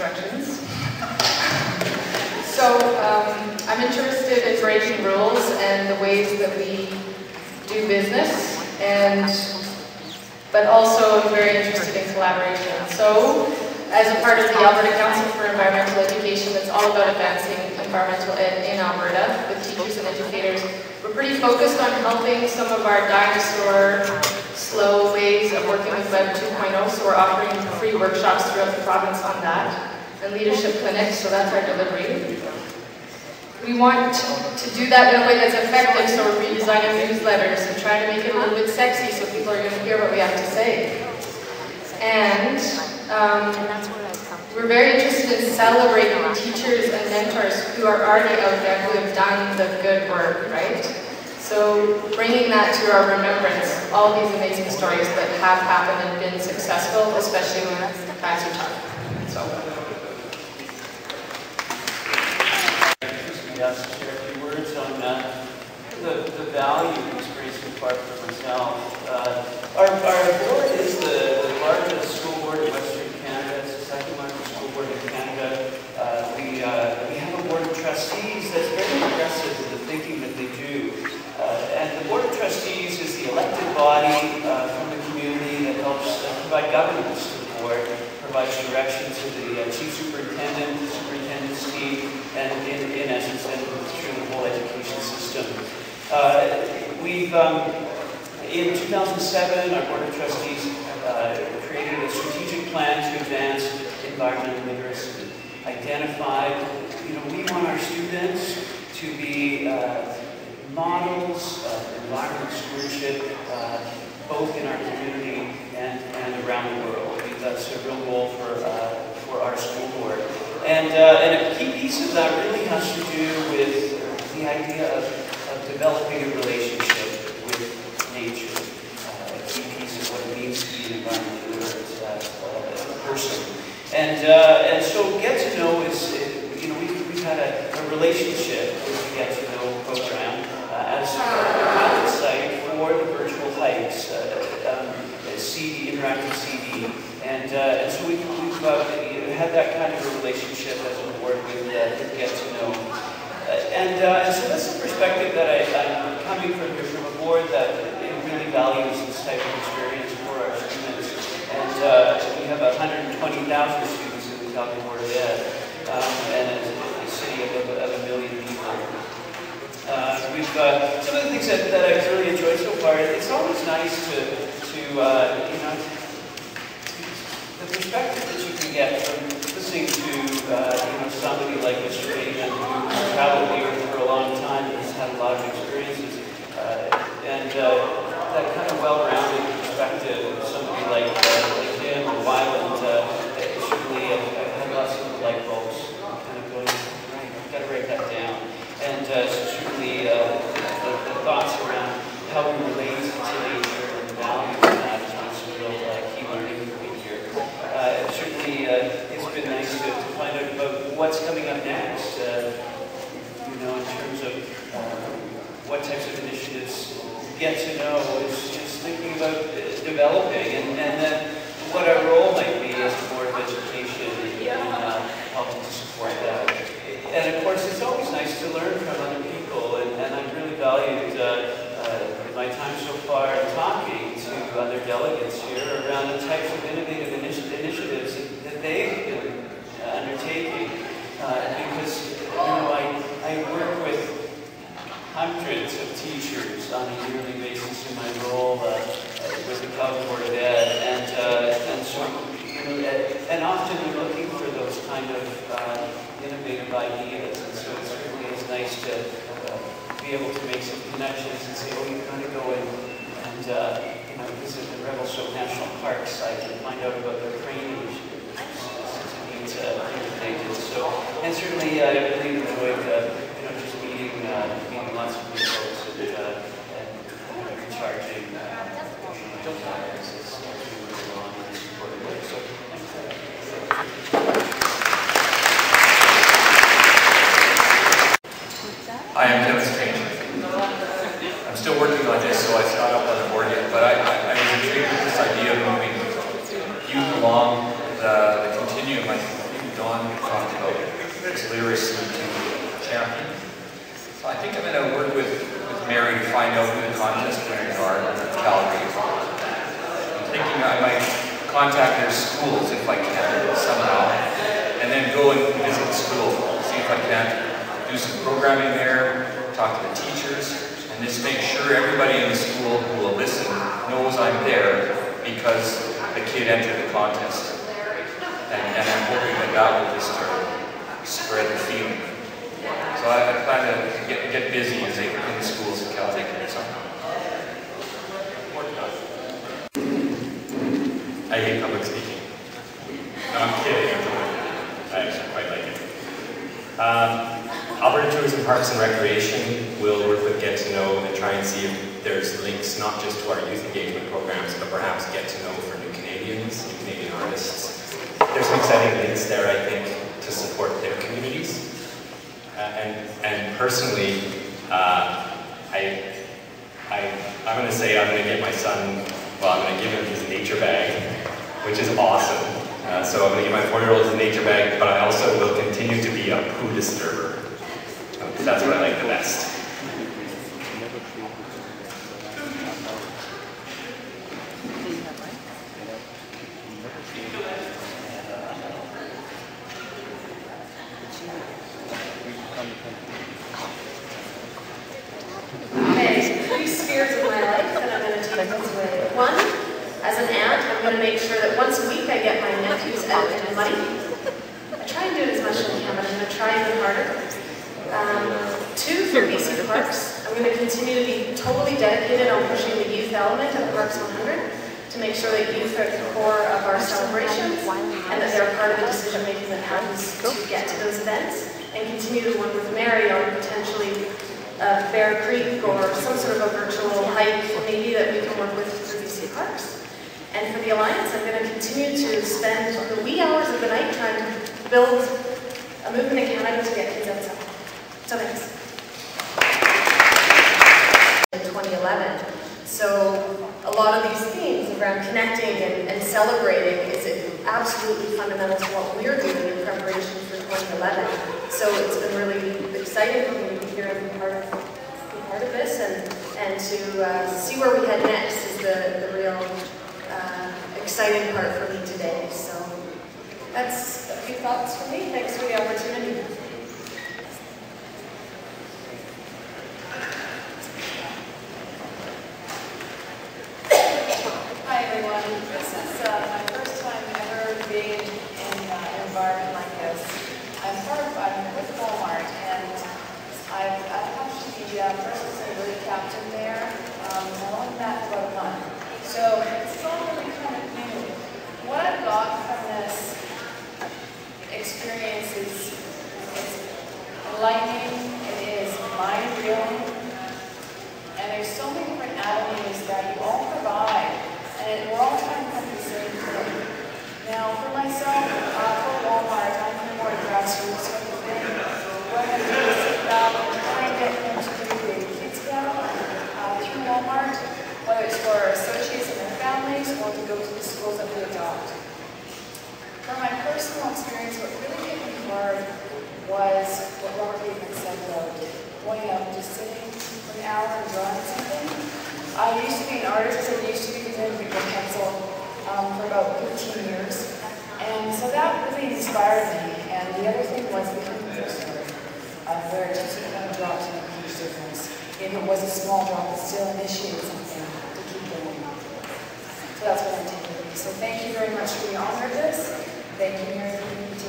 instructions. So I'm interested in breaking rules and the ways that we do business, but also I'm very interested in collaboration. So as a part of the Alberta Council for Environmental Education, that's all about advancing environmental ed in Alberta with teachers and educators. We're pretty focused on helping some of our dinosaur, slow ways of working with Web 2.0, so we're offering free workshops throughout the province on that, and leadership clinics, so that's our delivery. We want to do that in a way that's effective, so we're redesigning newsletters and trying to make it a little bit sexy so people are going to hear what we have to say. And we're very interested in celebrating teachers and mentors who are already out there, who have done the good work, right? So bringing that to our remembrance, all these amazing stories that have happened and been successful, especially when times are tough. So. Yes, to share a few words on the value experience so far for myself. Our board is the largest school board in Western Canada. It's the second largest school board in Canada. We have a board of trustees that's very progressive in the thinking that they do. And the board of trustees is the elected body from the community that helps provide governance to the board, provides direction to the chief superintendent, the superintendent's team, and in essence, then through the whole education system. In 2007, our Board of Trustees created a strategic plan to advance environmental literacy. Identified, we want our students to be models of environmental stewardship, both in our community and around the world. I think that's a real goal for our school board. And a key piece of that really has to do with the idea of developing a relationship with nature. A key piece of what it means to be an environmentally literate person. And so Get to Know is, we've had a relationship with the Get to Know program as a pilot site for the virtual hikes, CD, interactive CD. And so we've had that kind of a relationship as a board with Get to Know. And so that's the perspective that I'm coming from here, from a board that really values this type of experience for our students. And we have 120,000 students in the Calgary Board of Ed, and a city of 1 million people. Some of the things that I've really enjoyed so far, it's always nice to the perspective that you can get from listening to somebody like Mr. Reagan, who's traveled here for a long time and has had a lot of experiences, and that kind of well-rounded perspective of somebody like him or Wyland. Certainly, I've had lots of light bulbs kind of going, right, I've got to write that down. And certainly the thoughts around how we relate to nature and value that is some real key learning for me here. Certainly, it's been nice to find out about what's coming up next. In terms of what types of initiatives Get to Know is thinking about developing, and then what our role might be as a board of education in helping to support that. And of course, it's always nice to learn from other people, and I've really valued my time so far talking to other delegates here around the types of innovative initiatives that they've been undertaking. Because I work with hundreds of teachers on a yearly basis in my role with the Calgary Board of Ed, and so and often we're looking for those kind of innovative ideas, and so it certainly is nice to be able to make some connections and say, oh, you kind of go and visit the Revelstoke National Park site and find out about their crane initiative. It's connected. So, and certainly I really enjoyed just meeting lots of new folks and recharging as we move along in this important way. So thanks for that. I am Kevin Strange. I'm still working on this, so it's not up on the board yet, but I was intrigued with this idea of moving youth along the continuum. I think Don find out who the contest winners are in Calgary. I'm thinking I might contact their schools if I can somehow, and then go and visit the school, see if I can do some programming there, talk to the teachers, and just make sure everybody in the school who will listen knows I'm there because the kid entered the contest. And I'm hoping that will just spread the feeling. So I plan to get busy in the schools in Calgary somehow. I hate public speaking. No, I'm kidding. I actually quite like it. Alberta Tourism Parks and Recreation will work with Get to Know and try and see if there's links not just to our youth engagement programs, but perhaps Get to Know for new Canadians, new Canadian artists. There's some exciting links there, I think, to support their communities. And personally, I'm going to say I'm going to get my son, well, I'm going to give him his nature bag, which is awesome. So I'm going to give my 4-year-old his nature bag, but I also will continue to be a poo disturber. That's what I like the best. Okay, 3 spheres of my life that I'm going to take this away. 1, as an aunt, I'm going to make sure that once a week I get my nephews out and muddy. I try and do it as much as I can, but I'm going to try even harder. 2, for BC Parks, I'm going to continue to be totally dedicated on pushing the youth element of Parks 100 to make sure that youth are at the core of our celebrations and that they're part of the decision making that happens to get to those events, and continue to work with Mary on potentially Bear Creek or some sort of a virtual hike maybe that we can work with through BC Parks. And for the Alliance, I'm going to continue to spend the wee hours of the night trying to build a movement in Canada to get kids outside. So thanks. In 2011. So a lot of these themes around connecting and celebrating is absolutely fundamental to what we're doing in preparation for 2011. So it's been really exciting for me to be here and be part of this, and to see where we head next is the real exciting part for me today. So that's a few thoughts for me. Thanks for the opportunity. Hi everyone. This is my first time ever being in an environment like this. I'm with Walmart, and I've watched the first sustainability captain there. I've only met for about a month, so it's all really kind of new. What I've got from this experience is enlightening. It is mind-blowing, and there's so many different avenues that you all provide. And we're all trying to come to the same thing. Now, for myself, for Walmart, I'm kind of more grassroots sort of thing. What I'm going to do is sit back and try and get them to do the kids club through Walmart, whether it's for our associates and their families or to go to the schools that we adopt. For my personal experience, what really hit me hard was what Robert Bateman said about going out and just sitting for an hour and drawing something. I used to be an artist and used to be continuing with a pencil for about 15 years. And so that really inspired me. And the other thing was the comfort story, where just kind of dropped in a huge difference. If it was a small drop, it still initiated something to keep going. So that's what I'm taking with me. So thank you very much for the honor of this. Thank you, Mary, for the invitation.